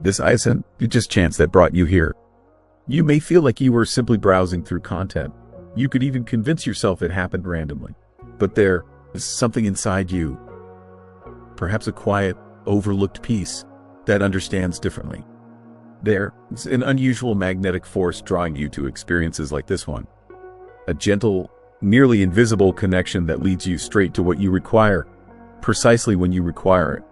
This isn't just chance that brought you here. You may feel like you were simply browsing through content. You could even convince yourself it happened randomly. But there is something inside you, perhaps a quiet, overlooked piece that understands differently. There is an unusual magnetic force drawing you to experiences like this one. A gentle, nearly invisible connection that leads you straight to what you require, precisely when you require it.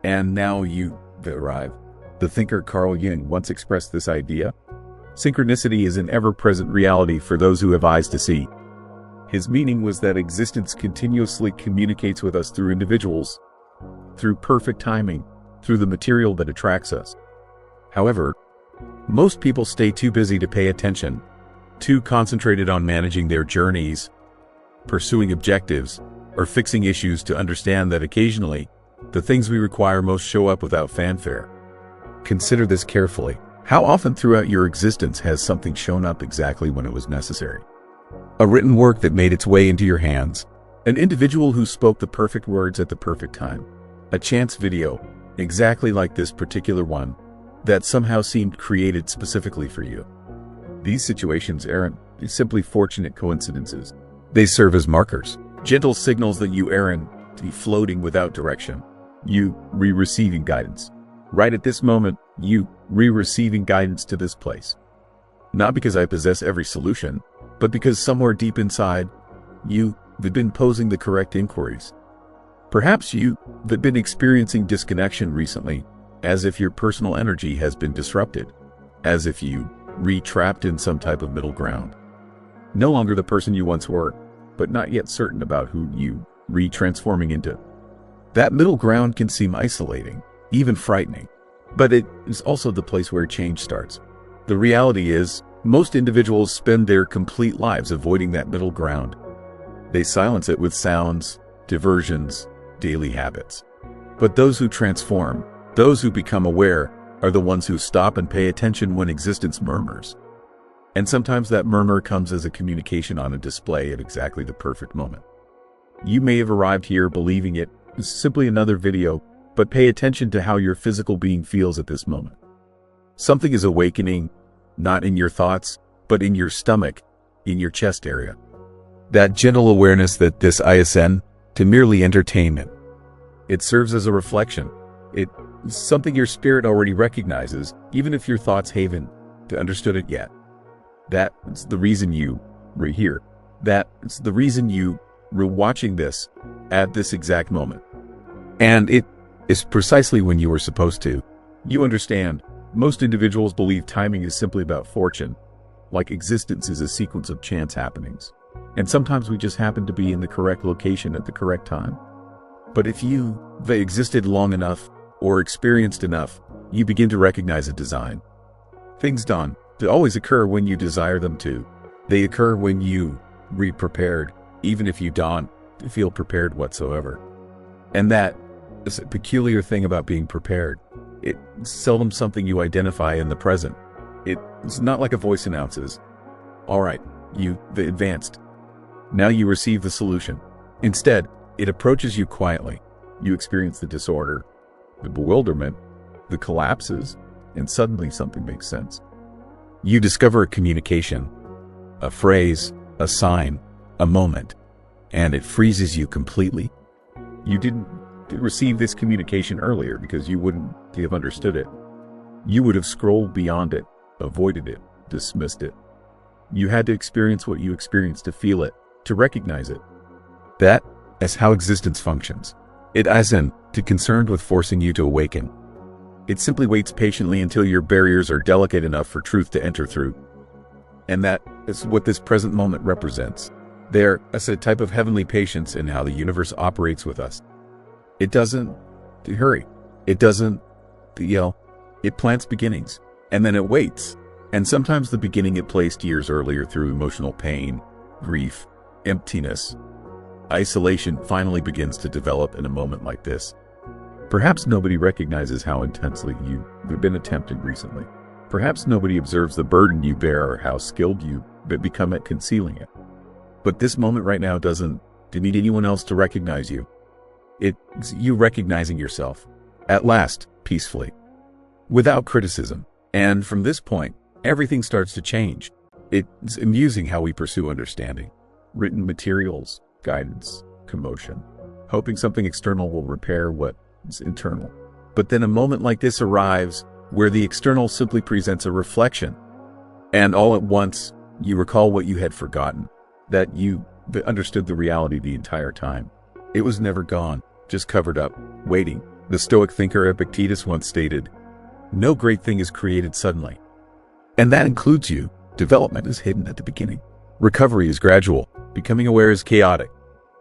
And now you arrive. The thinker Carl Jung once expressed this idea. Synchronicity is an ever-present reality for those who have eyes to see. His meaning was that existence continuously communicates with us through individuals, through perfect timing, through the material that attracts us. However, most people stay too busy to pay attention, too concentrated on managing their journeys, pursuing objectives, or fixing issues to understand that occasionally, the things we require most show up without fanfare. Consider this carefully. How often throughout your existence has something shown up exactly when it was necessary? A written work that made its way into your hands, an individual who spoke the perfect words at the perfect time, a chance video, exactly like this particular one, that somehow seemed created specifically for you. These situations aren't simply fortunate coincidences. They serve as markers, gentle signals that you aren't floating without direction. You receiving guidance. Right at this moment, you receiving guidance to this place. Not because I possess every solution, but because somewhere deep inside, you've been posing the correct inquiries. Perhaps you've been experiencing disconnection recently, as if your personal energy has been disrupted, as if you trapped in some type of middle ground. No longer the person you once were, but not yet certain about who you transforming into. That middle ground can seem isolating, even frightening, but it is also the place where change starts. The reality is, most individuals spend their complete lives avoiding that middle ground. They silence it with sounds, diversions, daily habits. But those who transform, those who become aware, are the ones who stop and pay attention when existence murmurs. And sometimes that murmur comes as a communication on a display at exactly the perfect moment. You may have arrived here believing it is simply another video, but pay attention to how your physical being feels at this moment. Something is awakening, not in your thoughts, but in your stomach, in your chest area. That gentle awareness that this isn't to merely entertainment. It serves as a reflection. It's something your spirit already recognizes, even if your thoughts haven't understood it yet. That's the reason you were here. That's the reason you were watching this at this exact moment. And it is precisely when you were supposed to. You understand, most individuals believe timing is simply about fortune, like existence is a sequence of chance happenings. And sometimes we just happen to be in the correct location at the correct time. But if they existed long enough or experienced enough, you begin to recognize a design. Things don't always occur when you desire them to. They occur when you prepared, even if you don't feel prepared whatsoever. And that is a peculiar thing about being prepared. It's seldom something you identify in the present. It's not like a voice announces, "All right, you've advanced. Now you receive the solution." Instead, it approaches you quietly. You experience the disorder, the bewilderment, the collapses, and suddenly something makes sense. You discover a communication, a phrase, a sign, a moment, and it freezes you completely. You didn't receive this communication earlier because you wouldn't have understood it. You would have scrolled beyond it, avoided it, dismissed it. You had to experience what you experienced to feel it, to recognize it. That is how existence functions. It isn't concerned with forcing you to awaken. It simply waits patiently until your barriers are delicate enough for truth to enter through. And that is what this present moment represents. There is a type of heavenly patience in how the universe operates with us. It doesn't hurry. It doesn't yell. It plants beginnings, and then it waits. And sometimes the beginning it placed years earlier through emotional pain, grief, emptiness, isolation finally begins to develop in a moment like this. Perhaps nobody recognizes how intensely you've been attempting recently. Perhaps nobody observes the burden you bear or how skilled you become at concealing it. But this moment right now doesn't need anyone else to recognize you. It's you recognizing yourself, at last, peacefully. without criticism. And from this point, everything starts to change. It's amusing how we pursue understanding. Written materials, guidance, commotion, hoping something external will repair what's internal. But then a moment like this arrives where the external simply presents a reflection. And all at once, you recall what you had forgotten, that you understood the reality the entire time. It was never gone, just covered up, waiting. The Stoic thinker Epictetus once stated, "No great thing is created suddenly." And that includes you. Development is hidden at the beginning. Recovery is gradual. Becoming aware is chaotic.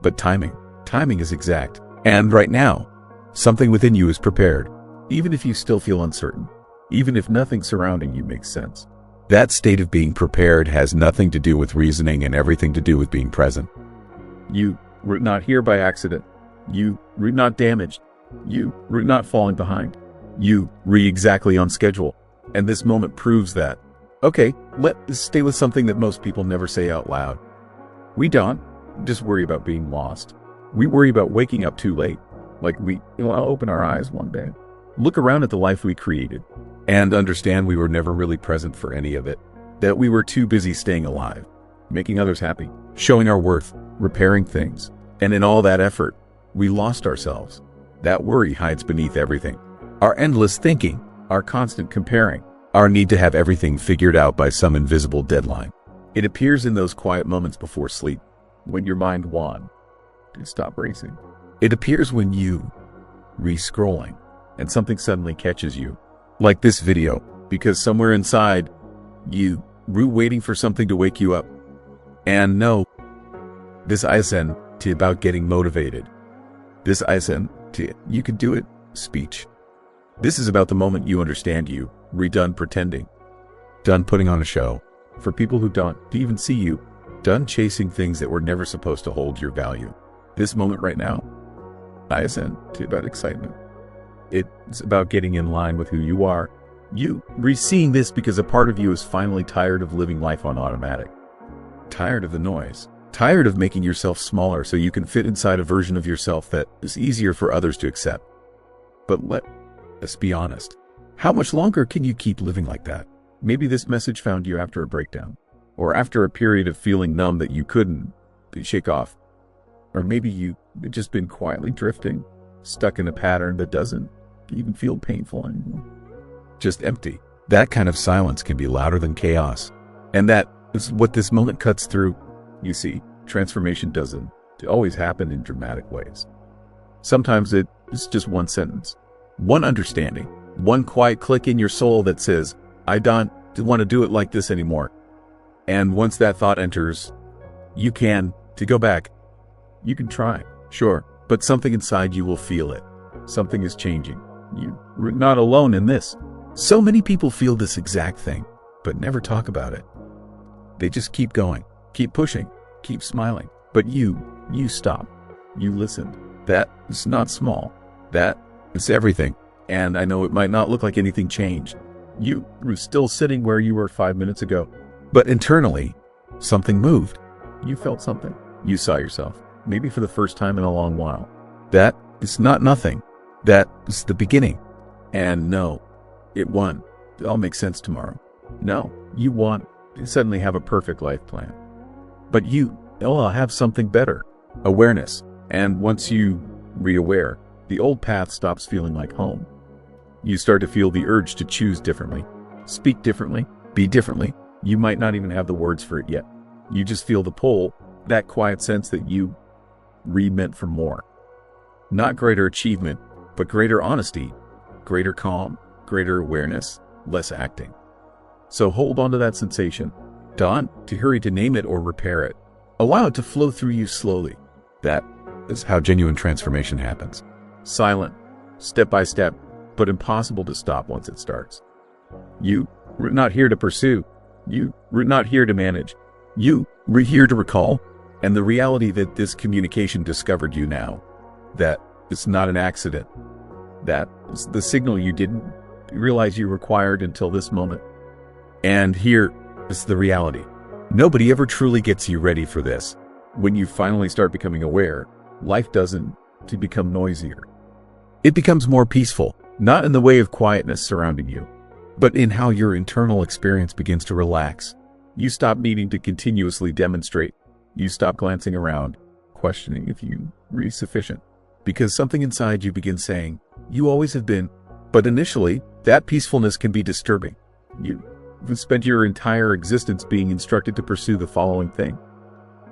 But timing is exact. And right now, something within you is prepared. Even if you still feel uncertain. Even if nothing surrounding you makes sense. That state of being prepared has nothing to do with reasoning and everything to do with being present. You were not here by accident. You were not damaged. You were not falling behind. You were exactly on schedule. And this moment proves that. Okay, let's stay with something that most people never say out loud. We don't just worry about being lost. We worry about waking up too late. Like I'll open our eyes one day, look around at the life we created, and understand we were never really present for any of it. That we were too busy staying alive, making others happy, showing our worth, repairing things. And in all that effort, we lost ourselves. That worry hides beneath everything. Our endless thinking, our constant comparing, our need to have everything figured out by some invisible deadline. It appears in those quiet moments before sleep, when your mind wanders to stop racing. It appears when you re-scrolling and something suddenly catches you. Like this video, because somewhere inside, you were waiting for something to wake you up. And no, this isn't about getting motivated. This isn't you can do it speech. This is about the moment you understand you, done pretending, done putting on a show for people who don't even see you, done chasing things that were never supposed to hold your value. This moment right now, isn't about excitement. It's about getting in line with who you are. You seeing this because a part of you is finally tired of living life on automatic. Tired of the noise. Tired of making yourself smaller so you can fit inside a version of yourself that is easier for others to accept. But let's be honest. How much longer can you keep living like that? Maybe this message found you after a breakdown, or after a period of feeling numb that you couldn't shake off. Or maybe you've just been quietly drifting, stuck in a pattern that doesn't even feel painful anymore. Just empty. That kind of silence can be louder than chaos. And that is what this moment cuts through. You see, transformation doesn't always happen in dramatic ways. Sometimes it's just one sentence, one understanding, one quiet click in your soul that says, I don't want to do it like this anymore. And once that thought enters, you can go back. You can try, sure, but something inside you will feel it. Something is changing. You're not alone in this. So many people feel this exact thing, but never talk about it. They just keep going, keep pushing, keep smiling. But you stop. You listened. That is not small. That is everything. And I know it might not look like anything changed. You were still sitting where you were 5 minutes ago. But internally, something moved. You felt something. You saw yourself. Maybe for the first time in a long while. That is not nothing. That is the beginning. And no, it won't all make sense tomorrow. No, you want to suddenly have a perfect life plan. But I'll have something better. Awareness. And once you re-aware, the old path stops feeling like home. You start to feel the urge to choose differently, speak differently, be differently. You might not even have the words for it yet. You just feel the pull, that quiet sense that you meant for more. Not greater achievement, but greater honesty, greater calm, greater awareness, less acting. So hold on to that sensation. Don't hurry to name it or repair it. Allow it to flow through you slowly. That is how genuine transformation happens. Silent, step by step, but impossible to stop once it starts. You were not here to pursue. You were not here to manage. You were here to recall. And the reality that this communication discovered you now, that it's not an accident. That is the signal you didn't realize you required until this moment. And here is the reality. Nobody ever truly gets you ready for this. When you finally start becoming aware, life doesn't become noisier. It becomes more peaceful, Not in the way of quietness surrounding you, but in how your internal experience begins to relax. You stop needing to continuously demonstrate. You stop glancing around, questioning if you are sufficient, because something inside you begins saying, you always have been. But initially, that peacefulness can be disturbing. You've spent your entire existence being instructed to pursue the following thing: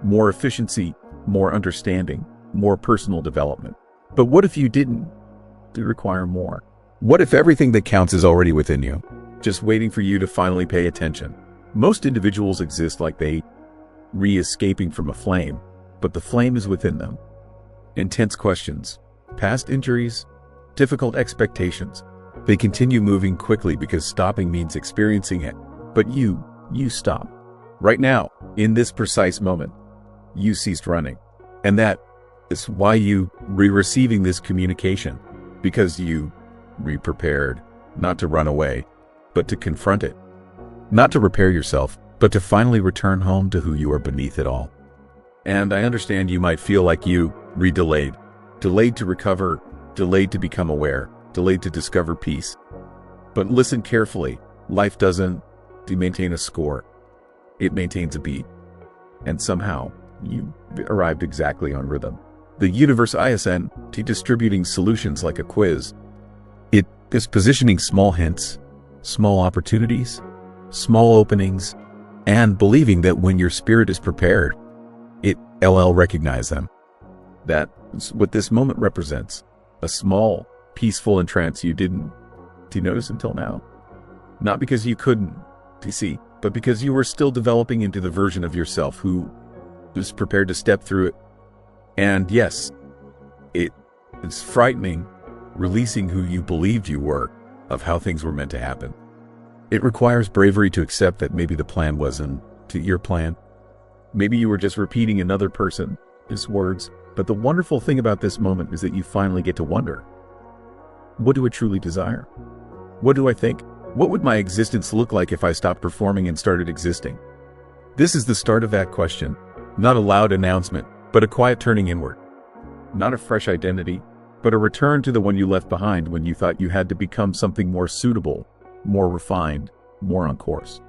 more efficiency, more understanding, more personal development. But what if you didn't require more? What if everything that counts is already within you, just waiting for you to finally pay attention? Most individuals exist like they escaping from a flame, but the flame is within them. Intense questions, past injuries, difficult expectations. They continue moving quickly because stopping means experiencing it. But you stop. Right now, in this precise moment, you ceased running. And that is why you receiving this communication, because you prepared not to run away, but to confront it. Not to repair yourself, but to finally return home to who you are beneath it all. And I understand you might feel like you delayed to recover, delayed to become aware, delayed to discover peace. But listen carefully. Life doesn't maintain a score. It maintains a beat. And somehow, you arrived exactly on rhythm. The universe isn't distributing solutions like a quiz. It is positioning small hints, small opportunities, small openings, and believing that when your spirit is prepared, it recognize them. That's what this moment represents. A small, peaceful trance you didn't notice until now. Not because you couldn't see, but because you were still developing into the version of yourself who was prepared to step through it. And yes, it's frightening, releasing who you believed you were, of how things were meant to happen. It requires bravery to accept that maybe the plan wasn't your plan. Maybe you were just repeating another person's words. But the wonderful thing about this moment is that you finally get to wonder, what do I truly desire? What do I think? What would my existence look like if I stopped performing and started existing? This is the start of that question. Not a loud announcement, but a quiet turning inward. Not a fresh identity, but a return to the one you left behind when you thought you had to become something more suitable, more refined, more on course.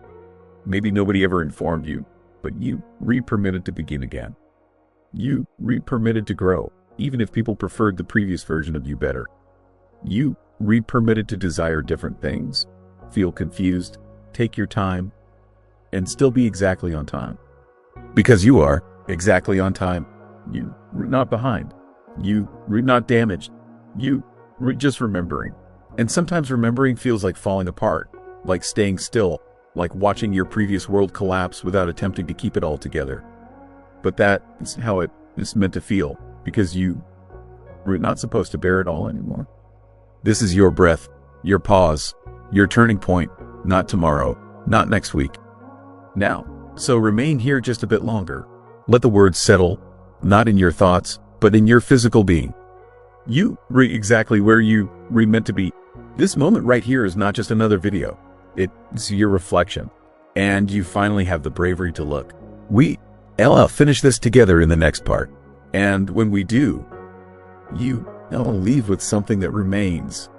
Maybe nobody ever informed you, but you permitted to begin again. You permitted to grow, even if people preferred the previous version of you better. You permitted to desire different things, feel confused, take your time, and still be exactly on time. Because you are exactly on time. You not behind. You not damaged. You just remembering. And sometimes remembering feels like falling apart, like staying still, like watching your previous world collapse without attempting to keep it all together. But that is how it is meant to feel, because you were not supposed to bear it all anymore. This is your breath, your pause, your turning point, not tomorrow, not next week. Now, so remain here just a bit longer. Let the words settle, not in your thoughts, but in your physical being. You exactly where you meant to be. This moment right here is not just another video. It's your reflection. And you finally have the bravery to look. I'll finish this together in the next part. And when we do, I'll leave with something that remains,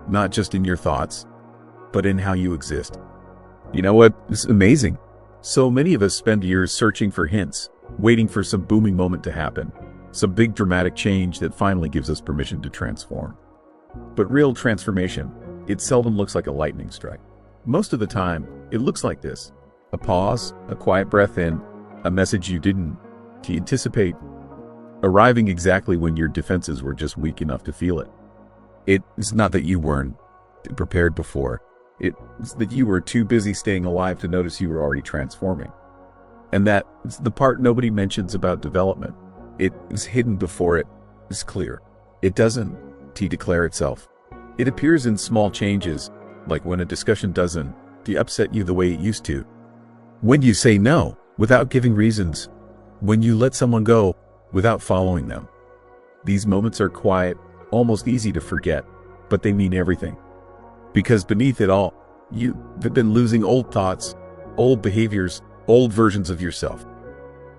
not just in your thoughts, but in how you exist. You know what? It's amazing. So many of us spend years searching for hints, waiting for some booming moment to happen, some big dramatic change that finally gives us permission to transform. But real transformation, it seldom looks like a lightning strike. Most of the time, it looks like this: a pause, a quiet breath in, a message you didn't anticipate, arriving exactly when your defenses were just weak enough to feel it. It's not that you weren't prepared before. It's that you were too busy staying alive to notice you were already transforming. And that's the part nobody mentions about development. It is hidden before it is clear. It doesn't declare itself. It appears in small changes, like when a discussion doesn't upset you the way it used to. When you say no without giving reasons. When you let someone go without following them. These moments are quiet, almost easy to forget, but they mean everything. Because beneath it all, you've been losing old thoughts, old behaviors, old versions of yourself.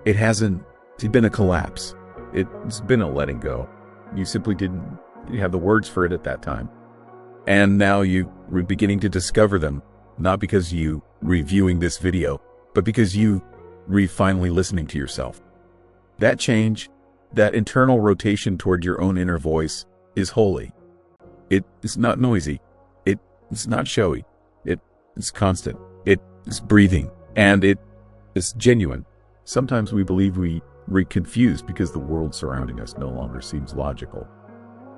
It hasn't been a collapse. It's been a letting go. You simply didn't have the words for it at that time. And now you are beginning to discover them, not because you reviewing this video, but because you finally listening to yourself. That change, that internal rotation toward your own inner voice is holy. It is not noisy. It is not showy. It is constant. It is breathing. And it is genuine. Sometimes we believe we're confused because the world surrounding us no longer seems logical.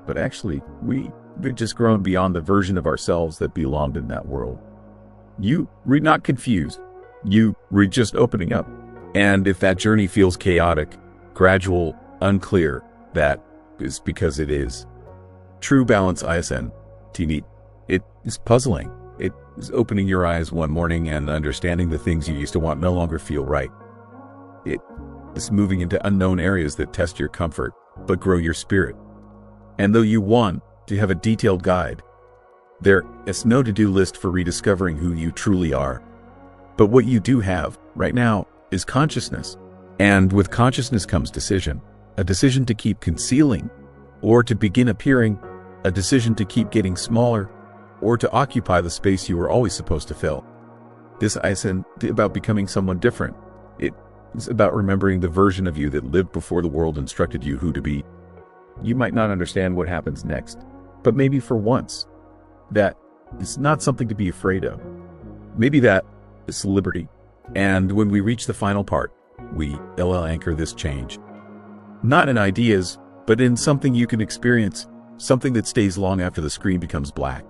But actually, we've just grown beyond the version of ourselves that belonged in that world. You were not confused. You were just opening up. And if that journey feels chaotic, gradual, unclear, that is because it is. True balance ISN. Teeny. It is puzzling. It is opening your eyes one morning and understanding the things you used to want no longer feel right. It is moving into unknown areas that test your comfort, but grow your spirit. And though you want to have a detailed guide, there is no to-do list for rediscovering who you truly are. But what you do have right now is consciousness. And with consciousness comes decision. A decision to keep concealing, or to begin appearing, a decision to keep getting smaller, or to occupy the space you were always supposed to fill. This isn't about becoming someone different. It is about remembering the version of you that lived before the world instructed you who to be. You might not understand what happens next, but maybe for once, that is not something to be afraid of. Maybe that is liberty. And when we reach the final part, we anchor this change. Not in ideas, but in something you can experience, something that stays long after the screen becomes black.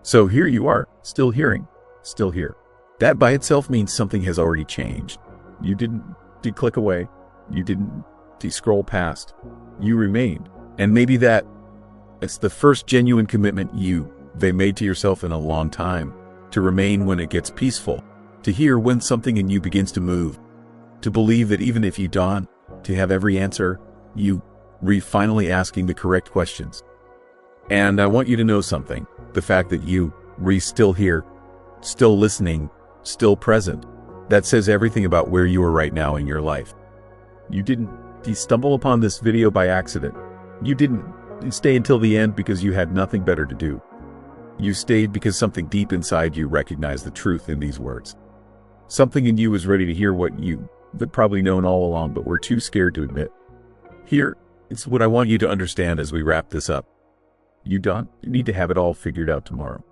So here you are, still hearing, still here. That by itself means something has already changed. You didn't click away. You didn't scroll past. You remained. And maybe that it's the first genuine commitment they made to yourself in a long time, to remain when it gets peaceful, to hear when something in you begins to move, to believe that even if you don't, to have every answer, you finally asking the correct questions. And I want you to know something. The fact that you still here, still listening, still present, that says everything about where you are right now in your life. You didn't stumble upon this video by accident. You didn't stay until the end because you had nothing better to do. You stayed because something deep inside you recognized the truth in these words. Something in you was ready to hear what you had probably known all along, but were too scared to admit. Here, it's what I want you to understand as we wrap this up. You don't need to have it all figured out tomorrow.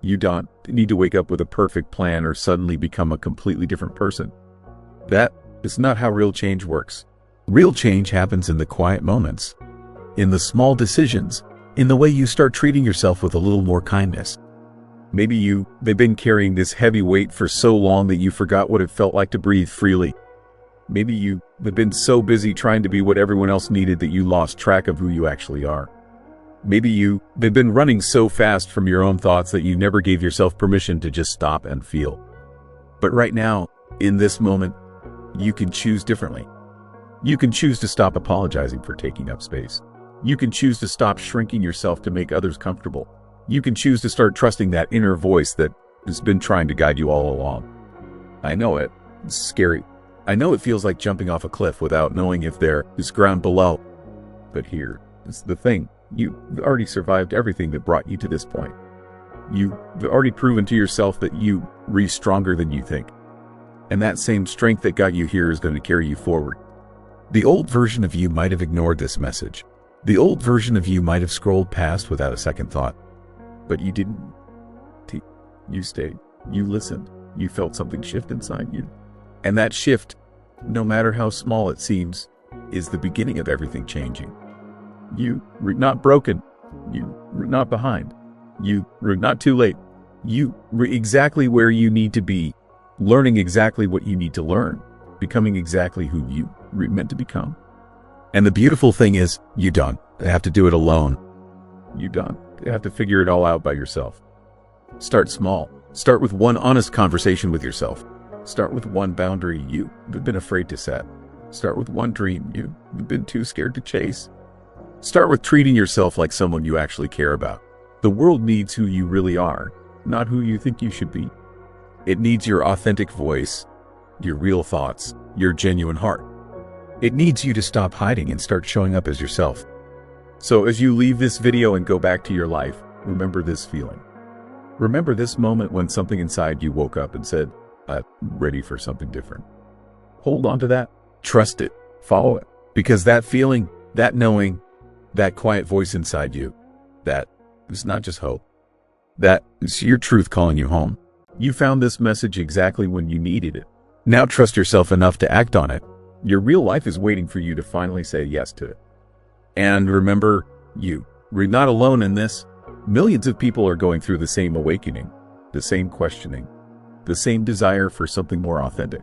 You don't need to wake up with a perfect plan or suddenly become a completely different person. That is not how real change works. Real change happens in the quiet moments, in the small decisions, in the way you start treating yourself with a little more kindness. Maybe they've been carrying this heavy weight for so long that you forgot what it felt like to breathe freely. Maybe you've been so busy trying to be what everyone else needed that you lost track of who you actually are. Maybe they've been running so fast from your own thoughts that you never gave yourself permission to just stop and feel. But right now, in this moment, you can choose differently. You can choose to stop apologizing for taking up space. You can choose to stop shrinking yourself to make others comfortable. You can choose to start trusting that inner voice that has been trying to guide you all along. I know it's scary. I know it feels like jumping off a cliff without knowing if there is ground below. But here is the thing. You've already survived everything that brought you to this point. You've already proven to yourself that you are stronger than you think. And that same strength that got you here is going to carry you forward. The old version of you might have ignored this message. The old version of you might have scrolled past without a second thought. But you didn't. You stayed. You listened. You felt something shift inside you. And that shift, no matter how small it seems, is the beginning of everything changing. You were not broken. You were not behind. You were not too late. You were exactly where you need to be, learning exactly what you need to learn, becoming exactly who you were meant to become. And the beautiful thing is, you don't have to do it alone. You don't have to figure it all out by yourself. Start small. Start with one honest conversation with yourself. Start with one boundary you've been afraid to set. Start with one dream you've been too scared to chase. Start with treating yourself like someone you actually care about. The world needs who you really are, not who you think you should be. It needs your authentic voice, your real thoughts, your genuine heart. It needs you to stop hiding and start showing up as yourself. So as you leave this video and go back to your life, Remember this feeling. Remember this moment when something inside you woke up and said, I'm ready for something different. Hold on to that. Trust it. Follow it. Because that feeling, that knowing, that quiet voice inside you, that is not just hope. That is your truth calling you home. You found this message exactly when you needed it. Now trust yourself enough to act on it. Your real life is waiting for you to finally say yes to it. And remember, you're not alone in this. Millions of people are going through the same awakening, the same questioning, the same desire for something more authentic.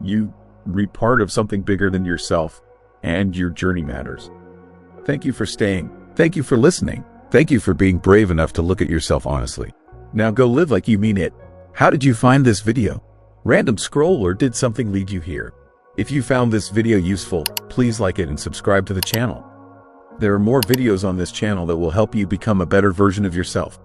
You are part of something bigger than yourself, and your journey matters. Thank you for staying. Thank you for listening. Thank you for being brave enough to look at yourself honestly. Now go live like you mean it. How did you find this video? Random scroll, or did something lead you here? If you found this video useful, please like it and subscribe to the channel. There are more videos on this channel that will help you become a better version of yourself.